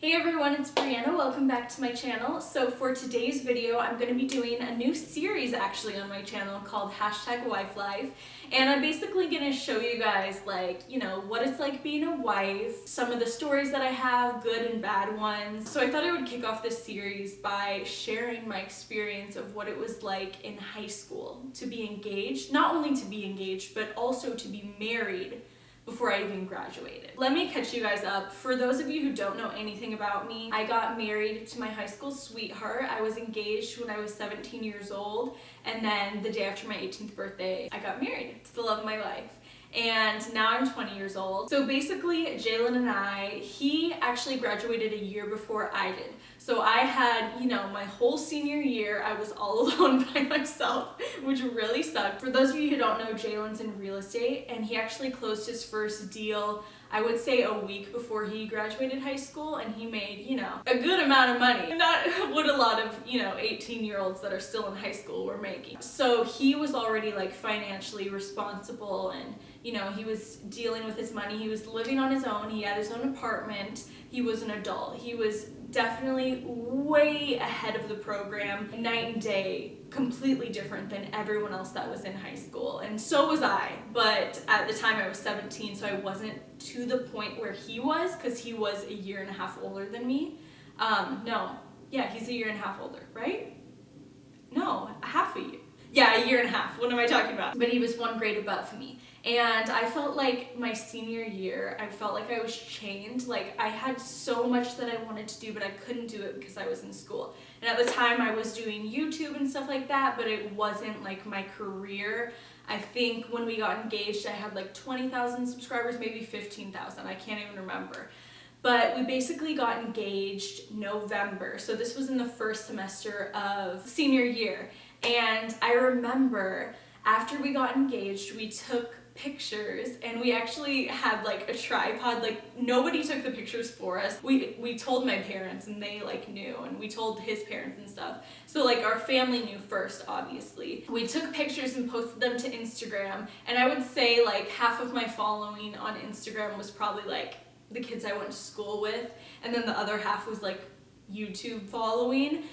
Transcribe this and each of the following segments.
Hey everyone, it's Brianna. Welcome back to my channel. So for today's video, I'm going to be doing a new series actually on my channel called #WifeLife. And I'm basically going to show you guys what it's like being a wife, some of the stories that I have, good and bad ones. So I thought I would kick off this series by sharing my experience of what it was like in high school to be engaged, not only to be engaged, but also to be married before I even graduated. Let me catch you guys up. For those of you who don't know anything about me, I got married to my high school sweetheart. I was engaged when I was 17 years old, and then the day after my 18th birthday, I got married to the love of my life. And now I'm 20 years old. So basically, Jalen and he actually graduated a year before I did. So I had, my whole senior year, I was all alone by myself, which really sucked. For those of you who don't know, Jalen's in real estate, and he actually closed his first deal, I would say a week before he graduated high school, and he made, a good amount of money. Not what a lot of, 18-year-olds that are still in high school were making. So he was already financially responsible, and he was dealing with his money. He was living on his own. He had his own apartment. He was an adult. He was definitely way ahead of the program, night and day, completely different than everyone else that was in high school. And so was I, but at the time I was 17, so I wasn't to the point where he was, because he was a year and a half older than me. He's a year and a half older, right? No, half a year. Yeah, a year and a half. What am I talking about? But he was one grade above me. And I felt like my senior year, I felt like I was chained. Like I had so much that I wanted to do, but I couldn't do it because I was in school. And at the time I was doing YouTube and stuff like that, but it wasn't like my career. I think when we got engaged, I had 20,000 subscribers, maybe 15,000. I can't even remember. But we basically got engaged November. So this was in the first semester of senior year. And I remember after we got engaged, we took pictures, and we actually had a tripod. Nobody took the pictures for us. We told my parents, and they knew, and we told his parents and stuff. So our family knew first, obviously. We took pictures and posted them to Instagram, and I would say half of my following on Instagram was probably the kids I went to school with, and then the other half was YouTube following.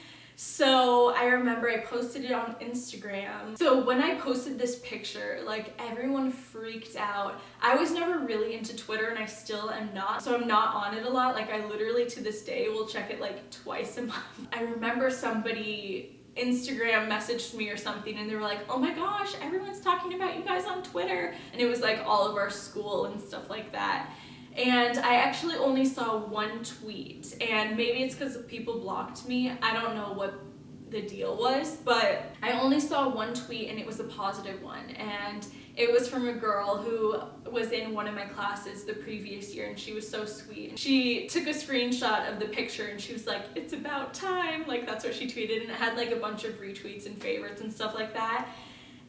So I remember I posted it on Instagram. So when I posted this picture, everyone freaked out. I was never really into Twitter, and I still am not. So I'm not on it a lot. I literally to this day will check it twice a month. I remember somebody Instagram messaged me or something, and they were like, oh my gosh, everyone's talking about you guys on Twitter. And it was all of our school and stuff like that. And I actually only saw one tweet, and maybe it's because people blocked me. I don't know what the deal was, but I only saw one tweet, and it was a positive one, and it was from a girl who was in one of my classes the previous year, and she was so sweet. She took a screenshot of the picture, and she was like, it's about time, that's what she tweeted, and it had a bunch of retweets and favorites and stuff like that.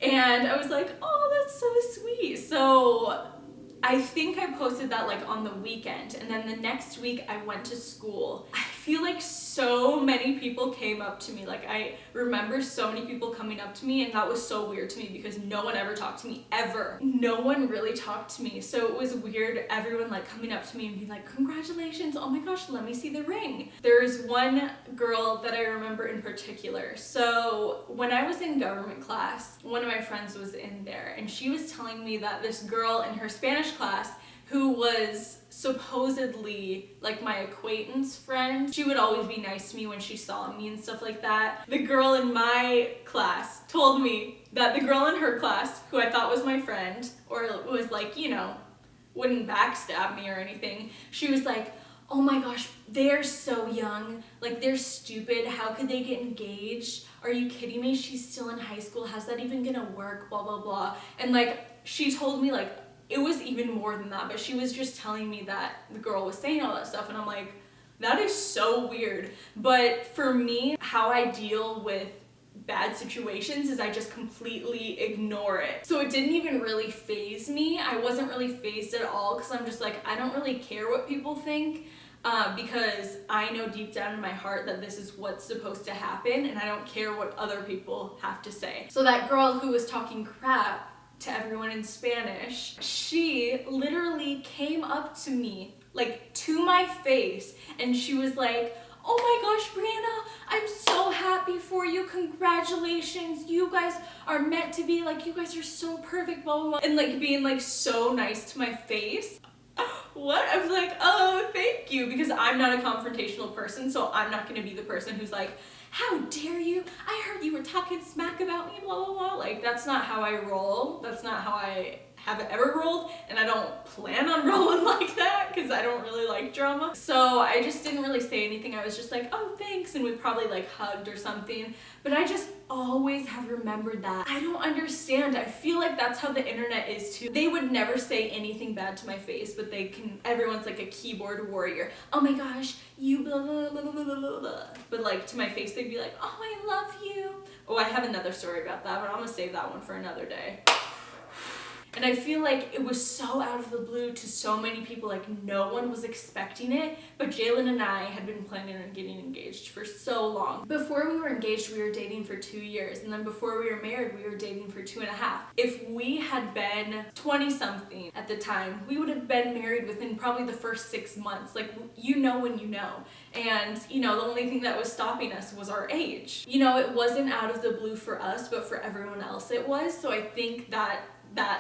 And I was like, oh, that's so sweet. So I think I posted that on the weekend, and then the next week I went to school. I feel so many people came up to me. I remember so many people coming up to me, and that was so weird to me because no one ever talked to me, ever. No one really talked to me, so it was weird, everyone coming up to me and being like, congratulations, oh my gosh, let me see the ring. There's one girl that I remember in particular. So when I was in government class, one of my friends was in there, and she was telling me that this girl in her Spanish class who was supposedly my acquaintance friend, she would always be nice to me when she saw me and stuff like that. The girl in my class told me that the girl in her class, who I thought was my friend, or was wouldn't backstab me or anything, she was like, oh my gosh, they're so young, they're stupid, how could they get engaged? Are you kidding me? She's still in high school, how's that even gonna work, blah blah blah. And she told me it was even more than that, but she was just telling me that the girl was saying all that stuff, and I'm like, that is so weird. But for me, how I deal with bad situations is I just completely ignore it. So it didn't even really faze me. I wasn't really fazed at all, because I'm just I don't really care what people think, because I know deep down in my heart that this is what's supposed to happen, and I don't care what other people have to say. So that girl who was talking crap to everyone in Spanish, she literally came up to me like to my face, and she was like, oh my gosh, Brianna, I'm so happy for you, congratulations, you guys are meant to be, like, you guys are so perfect, blah, blah, blah, and like being like so nice to my face. What? I was like, oh, thank you, because I'm not a confrontational person, so I'm not gonna be the person who's like, how dare you, I heard you were talking smack about me, blah, blah, blah. Like, that's not how I roll, that's not how I have ever rolled, and I don't plan on rolling like that because I don't really like drama. So I just didn't really say anything. I was just like, oh, thanks, and we probably like hugged or something. But I just always have remembered that. I don't understand. I feel like that's how the internet is too. They would never say anything bad to my face, but they can, everyone's like a keyboard warrior. Oh my gosh, you blah, blah, blah, blah, blah, blah, blah. But like to my face, they'd be like, oh, I love you. Oh, I have another story about that, but I'm gonna save that one for another day. And I feel like it was so out of the blue to so many people, like no one was expecting it, but Jalen and I had been planning on getting engaged for so long. Before we were engaged, we were dating for 2 years, and then before we were married, we were dating for 2.5. If we had been 20-something at the time, we would have been married within probably the first 6 months. Like, you know when you know. And, you know, the only thing that was stopping us was our age. You know, it wasn't out of the blue for us, but for everyone else it was, so I think that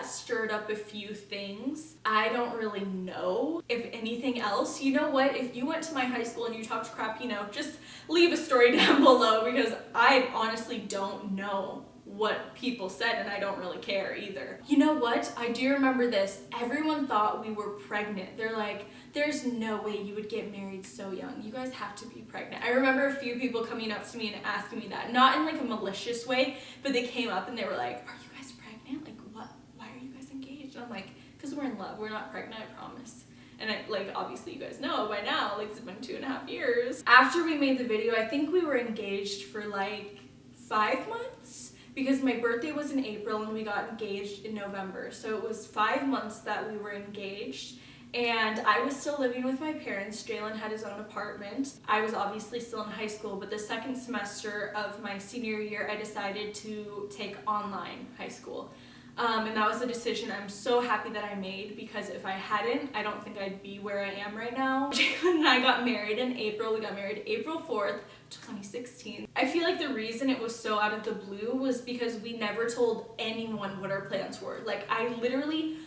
stirred up a few things. I don't really know if anything else. You know what? If you went to my high school and you talked crap, you know, just leave a story down below, because I honestly don't know what people said, and I don't really care either. You know what? I do remember this. Everyone thought we were pregnant. They're like, there's no way you would get married so young. You guys have to be pregnant. I remember a few people coming up to me and asking me that. Not in like a malicious way, but they came up and they were like, are you guys pregnant? Like, what? Why are you guys engaged? And I'm like, because we're in love. We're not pregnant, I promise. And I, like, obviously you guys know by now, like, it's been 2.5 years. After we made the video, I think we were engaged for like 5 months, because my birthday was in April and we got engaged in November. So it was 5 months that we were engaged. And I was still living with my parents. Jalen had his own apartment. I was obviously still in high school, but the second semester of my senior year, I decided to take online high school. And that was a decision I'm so happy that I made, because if I hadn't, I don't think I'd be where I am right now. Jalen and I got married in April. We got married April 4th, 2016. I feel like the reason it was so out of the blue was because we never told anyone what our plans were. Like, I literally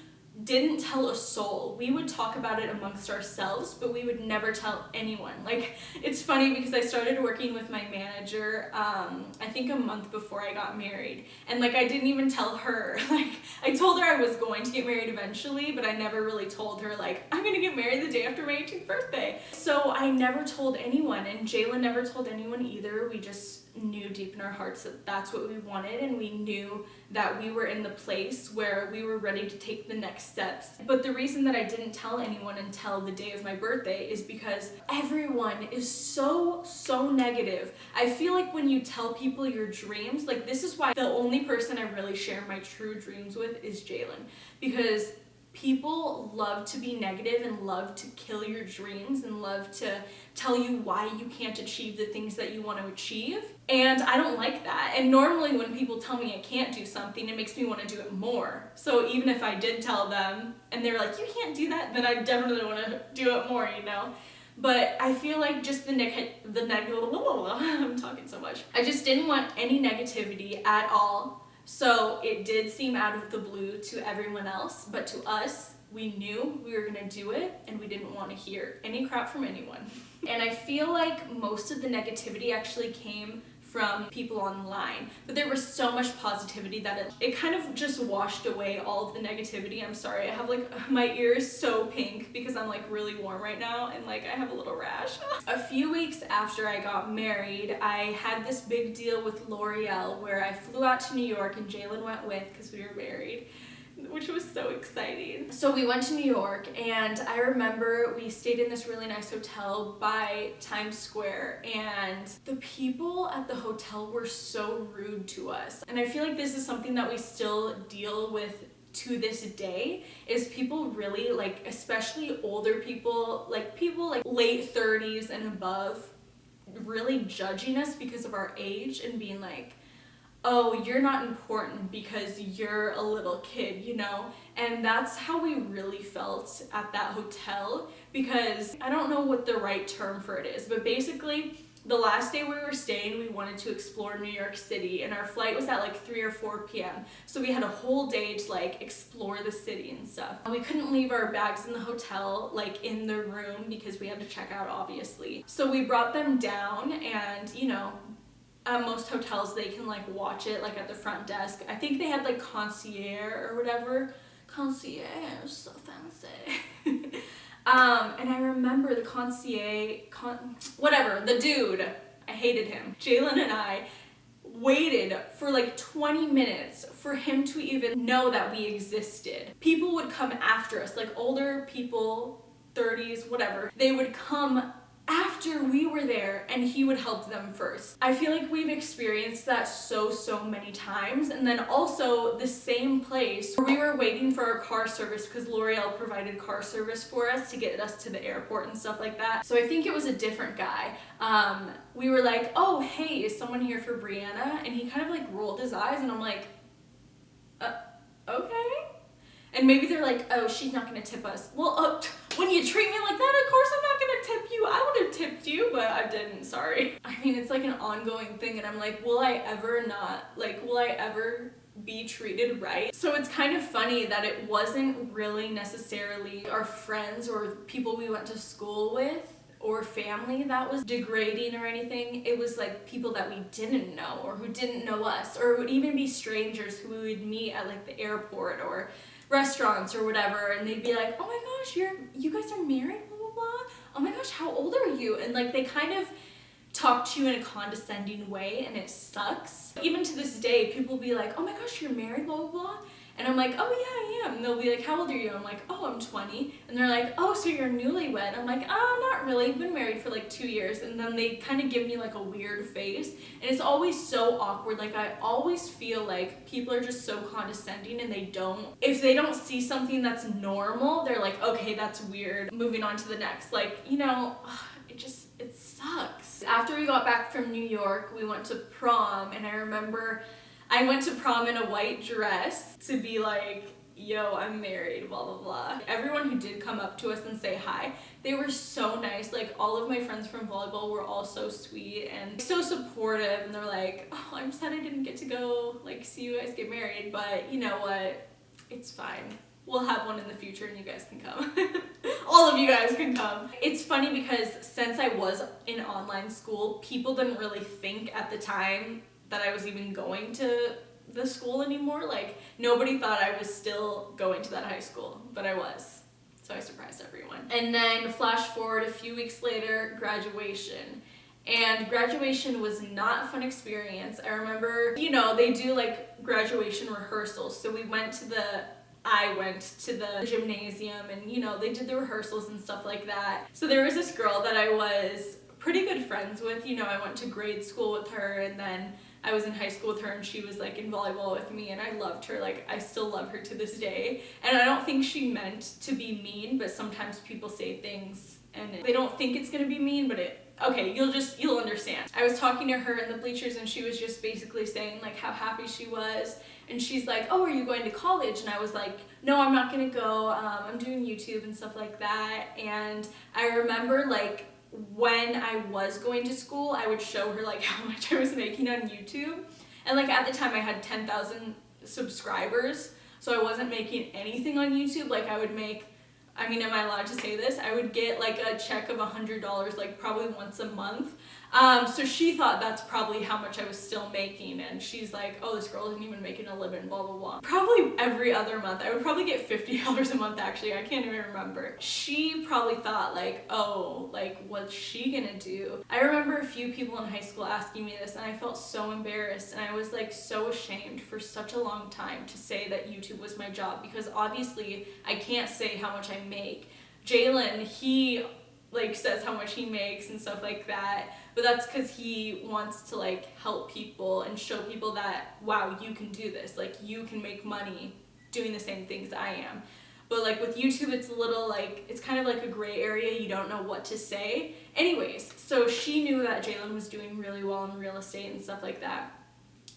didn't tell a soul. We would talk about it amongst ourselves, but we would never tell anyone. Like, it's funny because I started working with my manager, I think a month before I got married. And like, I didn't even tell her. Like, I told her I was going to get married eventually, but I never really told her, like, I'm gonna get married the day after my 18th birthday. So I never told anyone, and Jalen never told anyone either. We just knew deep in our hearts that that's what we wanted, and we knew that we were in the place where we were ready to take the next steps. But the reason that I didn't tell anyone until the day of my birthday is because everyone is so negative. I feel like when you tell people your dreams, like, this is why the only person I really share my true dreams with is Jalen, because people love to be negative and love to kill your dreams and love to tell you why you can't achieve the things that you want to achieve. And I don't like that. And normally when people tell me I can't do something, it makes me want to do it more. So even if I did tell them and they're like, you can't do that, then I definitely want to do it more, you know? But I feel like just I'm talking so much. I just didn't want any negativity at all. So it did seem out of the blue to everyone else, but to us, we knew we were gonna do it, and we didn't want to hear any crap from anyone. And I feel like most of the negativity actually came from people online, but there was so much positivity that it kind of just washed away all of the negativity. I'm sorry, I have like, my ear is so pink because I'm like really warm right now, and like I have a little rash. A few weeks after I got married, I had this big deal with L'Oreal where I flew out to New York and Jalen went with, because we were married, which was so exciting. So we went to New York, and I remember we stayed in this really nice hotel by Times Square, and the people at the hotel were so rude to us. And I feel like this is something that we still deal with to this day, is people really, like, especially older people like late 30s and above, really judging us because of our age and being like, oh, you're not important because you're a little kid, you know? And that's how we really felt at that hotel, because I don't know what the right term for it is, but basically the last day we were staying, we wanted to explore New York City, and our flight was at like 3 or 4 p.m. So we had a whole day to like explore the city and stuff. We couldn't leave our bags in the hotel, like in the room, because we had to check out, obviously. So we brought them down, and you know, at most hotels they can like watch it like at the front desk. I think they had like concierge or whatever. Concierge, so fancy. And I remember the the dude, I hated him. Jalen and I waited for like 20 minutes for him to even know that we existed. People would come after us, like older people, 30s, whatever. They would come after we were there, and he would help them first. I feel like we've experienced that so many times. And then also the same place where we were waiting for our car service, because L'Oreal provided car service for us to get us to the airport and stuff like that. So I think it was a different guy. We were like, oh, hey, is someone here for Brianna? And he kind of like rolled his eyes, and I'm like, okay. And maybe they're like, oh, she's not gonna tip us. Well, when you treat me like that, of course I'm not gonna tip you. I would have tipped you, but I didn't, sorry. I mean, it's like an ongoing thing, and I'm like, will I ever be treated right? So it's kind of funny that it wasn't really necessarily our friends or people we went to school with or family that was degrading or anything. It was like people that we didn't know, or who didn't know us, or it would even be strangers who we would meet at like the airport or restaurants or whatever, and they'd be like, oh my gosh, you guys are married, blah blah blah, oh my gosh, how old are you? And like they kind of talk to you in a condescending way, and it sucks. Even to this day, people will be like, oh my gosh, you're married, blah blah blah. And I'm like, oh yeah, I am. And they'll be like, how old are you? I'm like, oh, I'm 20. And they're like, oh, so you're newlywed? I'm like, oh, not really. I've been married for like 2 years. And then they kind of give me like a weird face. And it's always so awkward. Like I always feel like people are just so condescending, and if they don't see something that's normal, they're like, okay, that's weird. Moving on to the next. Like, you know, it sucks. After we got back from New York, we went to prom, and I remember I went to prom in a white dress to be like, yo, I'm married, blah, blah, blah. Everyone who did come up to us and say hi, they were so nice. Like all of my friends from volleyball were all so sweet and so supportive, and they're like, oh, I'm sad I didn't get to go like see you guys get married, but you know what? It's fine. We'll have one in the future and you guys can come. All of you guys can come. It's funny because since I was in online school, people didn't really think at the time that I was even going to the school anymore. Like nobody thought I was still going to that high school, but I was. So I surprised everyone. And then flash forward a few weeks later, graduation. And graduation was not a fun experience. I remember, you know, they do like graduation rehearsals. So I went to the gymnasium, and you know, they did the rehearsals and stuff like that. So there was this girl that I was pretty good friends with. You know, I went to grade school with her, and then I was in high school with her, and she was like in volleyball with me, and I loved her. Like I still love her to this day. And I don't think she meant to be mean, but sometimes people say things and they don't think it's gonna be mean, but you'll understand. I was talking to her in the bleachers, and she was just basically saying like how happy she was. And she's like, oh, are you going to college? And I was like, no, I'm not gonna go. I'm doing YouTube and stuff like that. And I remember like when I was going to school, I would show her like how much I was making on YouTube. And like at the time I had 10,000 subscribers, so I wasn't making anything on YouTube. Like I would make, I mean, am I allowed to say this? I would get like a check of $100 like probably once a month. So she thought that's probably how much I was still making, and she's like, oh, this girl isn't even making a living, blah, blah, blah. Probably every other month. I would probably get $50 a month, actually. I can't even remember. She probably thought like, oh, like what's she gonna do? I remember a few people in high school asking me this, and I felt so embarrassed, and I was like so ashamed for such a long time to say that YouTube was my job, because obviously I can't say how much I make. Jalen, he like says how much he makes and stuff like that, but that's because he wants to like help people and show people that, wow, you can do this, like you can make money doing the same things I am. But like with YouTube, it's a little like, it's kind of like a gray area. You don't know what to say. Anyways, so she knew that Jalen was doing really well in real estate and stuff like that.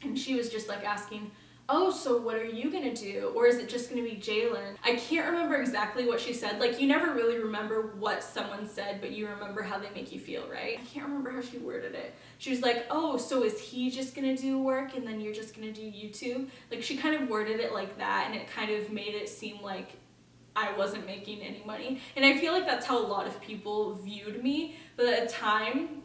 and she was just like asking, oh, so what are you gonna do? Or is it just gonna be Jalen? I can't remember exactly what she said. Like, you never really remember what someone said, but you remember how they make you feel, right? I can't remember how she worded it. She was like, oh, so is he just gonna do work and then you're just gonna do YouTube? Like, she kind of worded it like that, and it kind of made it seem like I wasn't making any money. And I feel like that's how a lot of people viewed me. But at the time,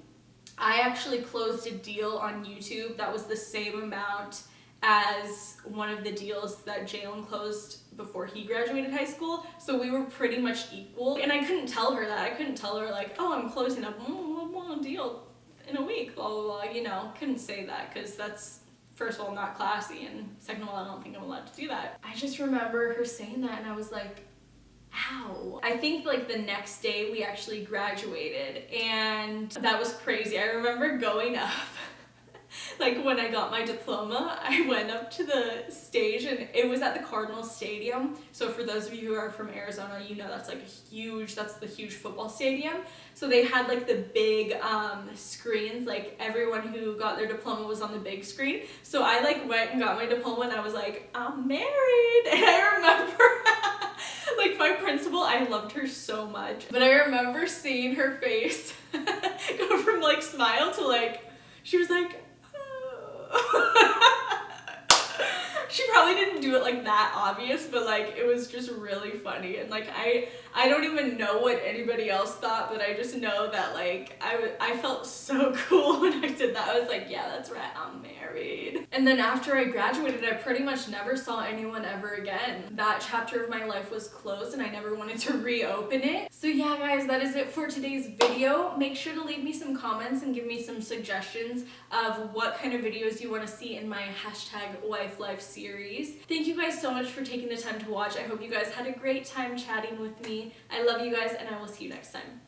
I actually closed a deal on YouTube that was the same amount as one of the deals that Jalen closed before he graduated high school. So we were pretty much equal. And I couldn't tell her that. I couldn't tell her like, oh, I'm closing up one deal in a week, blah, blah, blah. You know, couldn't say that because that's, first of all, not classy. And second of all, I don't think I'm allowed to do that. I just remember her saying that and I was like, ow. I think like the next day we actually graduated, and that was crazy. I remember going up, like when I got my diploma, I went up to the stage and it was at the Cardinal Stadium. So for those of you who are from Arizona, you know that's like that's the huge football stadium. So they had like the big screens, like everyone who got their diploma was on the big screen. So I like went and got my diploma and I was like, I'm married. And I remember like my principal, I loved her so much, but I remember seeing her face go from like smile to like, she was like, she probably didn't do it like that obvious, but like it was just really funny. And like I don't even know what anybody else thought, but I just know that like I felt so cool when I did that. I was like, yeah, that's right, I'm married. And then after I graduated, I pretty much never saw anyone ever again. That chapter of my life was closed and I never wanted to reopen it. So yeah, guys, that is it for today's video. Make sure to leave me some comments and give me some suggestions of what kind of videos you want to see in my #WifeLife series. Thank you guys so much for taking the time to watch. I hope you guys had a great time chatting with me. I love you guys, and I will see you next time.